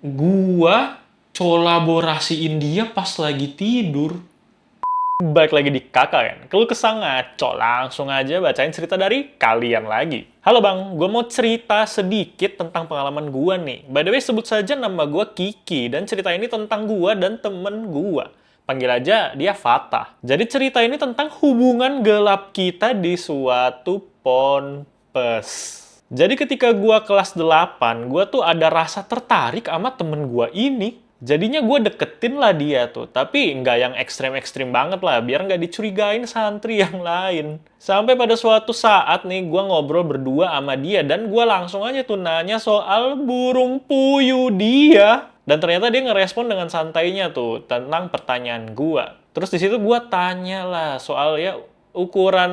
Gua kolaborasiin dia pas lagi tidur. Balik lagi di kakak kan? Keluh kesah ngaco, langsung aja bacain cerita dari kalian lagi. Halo bang, gue mau cerita sedikit tentang pengalaman gue nih. By the way, sebut saja nama gue Kiki, dan cerita ini tentang gue dan temen gue. Panggil aja dia Fatah. Jadi cerita ini tentang hubungan gelap kita di suatu ponpes. Jadi ketika gue kelas 8, gue tuh ada rasa tertarik sama temen gue ini. Jadinya gue deketin lah dia tuh, tapi nggak yang ekstrem-ekstrim banget lah, biar nggak dicurigain santri yang lain. Sampai pada suatu saat nih, gue ngobrol berdua sama dia, dan gue langsung aja tuh nanya soal burung puyuh dia. Dan ternyata dia ngerespon dengan santainya tuh, tentang pertanyaan gue. Terus di situ gue tanya lah soal ya, ukuran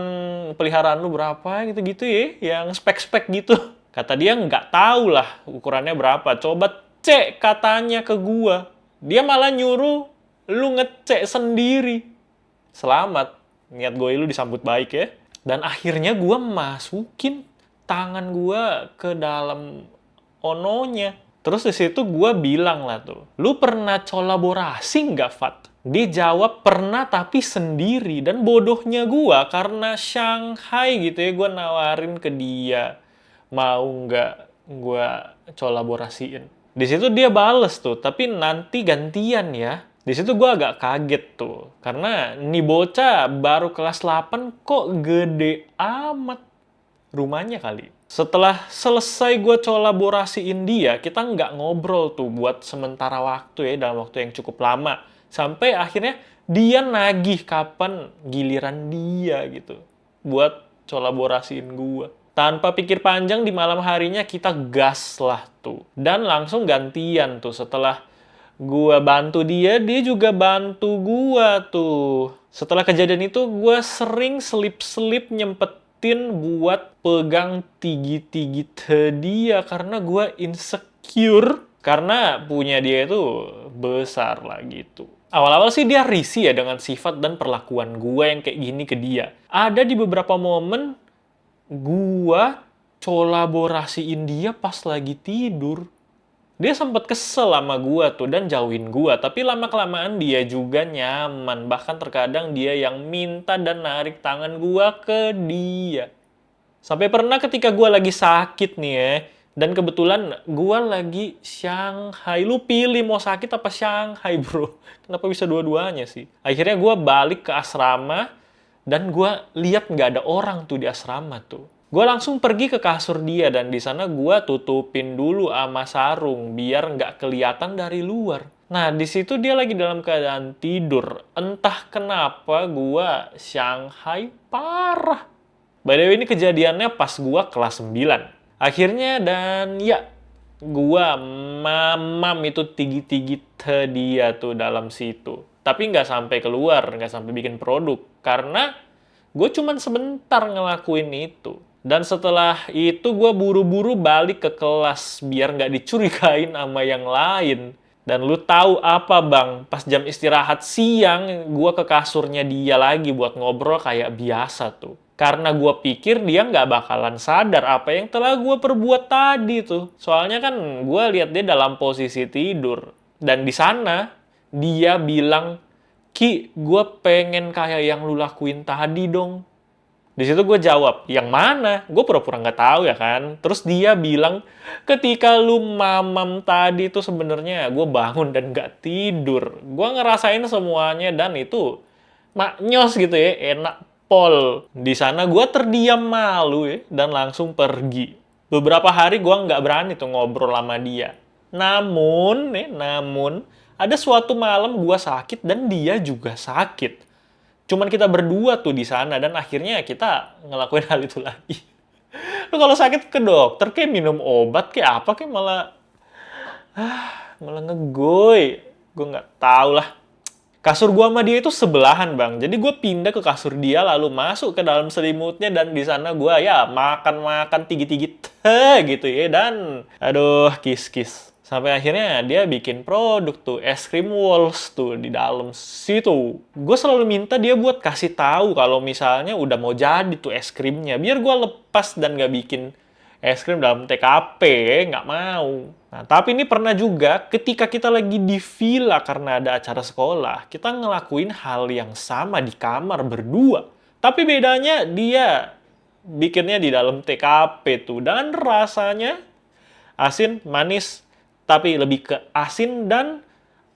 peliharaan lu berapa gitu-gitu ya, yang spek-spek gitu. Kata dia nggak tahu lah ukurannya berapa, coba cek katanya ke gua. Dia malah nyuruh lu ngecek sendiri. Selamat, niat gue lu disambut baik ya. Dan akhirnya gua masukin tangan gua ke dalam ononya. Terus di situ gua bilang lah tuh, lu pernah kolaborasi nggak, Fat? Dia jawab pernah tapi sendiri. Dan bodohnya gua karena Shanghai gitu ya, gua nawarin ke dia mau nggak gua kolaborasiin. Di situ dia bales tuh, tapi nanti gantian ya. Di situ gue agak kaget tuh, karena nih bocah baru kelas 8 kok gede amat rumahnya kali. Setelah selesai gue kolaborasiin dia, kita nggak ngobrol tuh buat sementara waktu ya, dalam waktu yang cukup lama. Sampai akhirnya dia nagih kapan giliran dia gitu, buat kolaborasiin gue. Tanpa pikir panjang di malam harinya kita gas lah tuh. Dan langsung gantian tuh setelah gua bantu dia, dia juga bantu gua tuh. Setelah kejadian itu gua sering selip-selip nyempetin buat pegang tigi-tigi dia karena gua insecure karena punya dia itu besar lah gitu. Awal-awal sih dia risih ya dengan sifat dan perlakuan gua yang kayak gini ke dia. Ada di beberapa momen gua kolaborasiin dia pas lagi tidur. Dia sempat kesel sama gua tuh dan jauhin gua, tapi lama-kelamaan dia juga nyaman. Bahkan terkadang dia yang minta dan narik tangan gua ke dia. Sampai pernah ketika gua lagi sakit nih ya, dan kebetulan gua lagi Shanghai. Lu pilih mau sakit apa Shanghai, bro? Kenapa bisa dua-duanya sih? Akhirnya gua balik ke asrama, dan gue lihat nggak ada orang tuh di asrama tuh. Gue langsung pergi ke kasur dia, dan di sana gue tutupin dulu sama sarung biar nggak kelihatan dari luar. Nah, di situ dia lagi dalam keadaan tidur. Entah kenapa gue Shanghai parah. By the way, ini kejadiannya pas gue kelas 9. Akhirnya dan ya, gue mamam itu tigi-tigi dia tuh dalam situ. Tapi nggak sampai keluar, nggak sampai bikin produk. Karena gue cuman sebentar ngelakuin itu. Dan setelah itu gue buru-buru balik ke kelas biar nggak dicurigain sama yang lain. Dan lu tahu apa bang, pas jam istirahat siang, gue ke kasurnya dia lagi buat ngobrol kayak biasa tuh. Karena gue pikir dia nggak bakalan sadar apa yang telah gue perbuat tadi tuh. Soalnya kan gue lihat dia dalam posisi tidur. Dan di sana, dia bilang, Ki, gue pengen kayak yang lu lakuin tadi dong. Di situ gue jawab, yang mana? Gue pura-pura nggak tahu ya kan. Terus dia bilang, ketika lu mamam tadi tuh sebenarnya gue bangun dan nggak tidur. Gue ngerasain semuanya dan itu maknyos gitu ya, enak pol. Di sana gue terdiam malu ya dan langsung pergi. Beberapa hari gue nggak berani tuh ngobrol sama dia. Namun, ada suatu malam gue sakit dan dia juga sakit. Cuman kita berdua tuh di sana dan akhirnya kita ngelakuin hal itu lagi. Lu kalau sakit ke dokter kayak minum obat kayak apa kayak malah ngegoy. Gue nggak tahu lah. Kasur gua sama dia itu sebelahan bang. Jadi gue pindah ke kasur dia lalu masuk ke dalam selimutnya dan di sana gue ya makan tigi-tigi gitu ya dan aduh kis-kis. Sampai akhirnya dia bikin produk tuh, es krim Walls tuh di dalam situ. Gue selalu minta dia buat kasih tahu kalau misalnya udah mau jadi tuh es krimnya. Biar gue lepas dan gak bikin es krim dalam TKP, nggak mau. Nah, tapi ini pernah juga ketika kita lagi di villa karena ada acara sekolah, kita ngelakuin hal yang sama di kamar berdua. Tapi bedanya dia bikinnya di dalam TKP tuh. Dan rasanya asin, manis, tapi lebih ke asin dan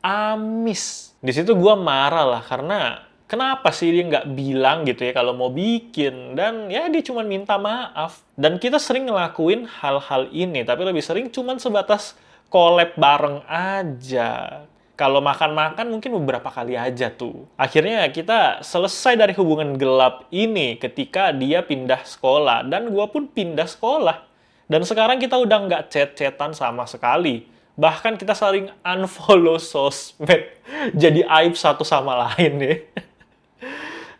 amis. Di situ gue marah lah karena kenapa sih dia nggak bilang gitu ya kalau mau bikin, dan ya dia cuma minta maaf. Dan kita sering ngelakuin hal-hal ini, tapi lebih sering cuma sebatas collab bareng aja. Kalau makan-makan mungkin beberapa kali aja tuh. Akhirnya kita selesai dari hubungan gelap ini ketika dia pindah sekolah dan gue pun pindah sekolah. Dan sekarang kita udah nggak chat-chatan sama sekali. Bahkan kita saling unfollow sosmed. Jadi aib satu sama lain ya.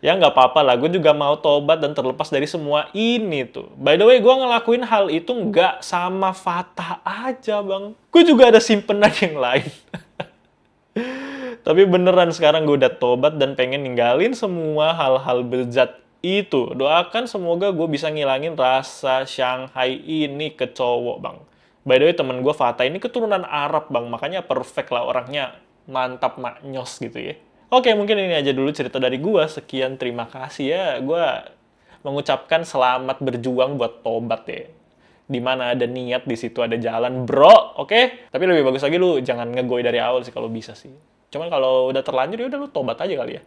Ya nggak apa-apa lah, gue juga mau tobat dan terlepas dari semua ini tuh. By the way, gue ngelakuin hal itu nggak sama Fatah aja, Bang. Gue juga ada simpenan yang lain. Tapi beneran sekarang gue udah tobat dan pengen ninggalin semua hal-hal bejat itu. Doakan semoga gue bisa ngilangin rasa Shanghai ini ke cowok, Bang. By the way, temen gue Fatah ini keturunan Arab, Bang. Makanya perfect lah orangnya. Mantap maknyos gitu ya. Oke, mungkin ini aja dulu cerita dari gue. Sekian, terima kasih ya. Gue mengucapkan selamat berjuang buat tobat ya. Di mana ada niat, di situ ada jalan, bro. Oke? Tapi lebih bagus lagi lu jangan ngegoy dari awal sih kalau bisa sih. Cuman kalau udah terlanjur ya udah lu tobat aja kali ya.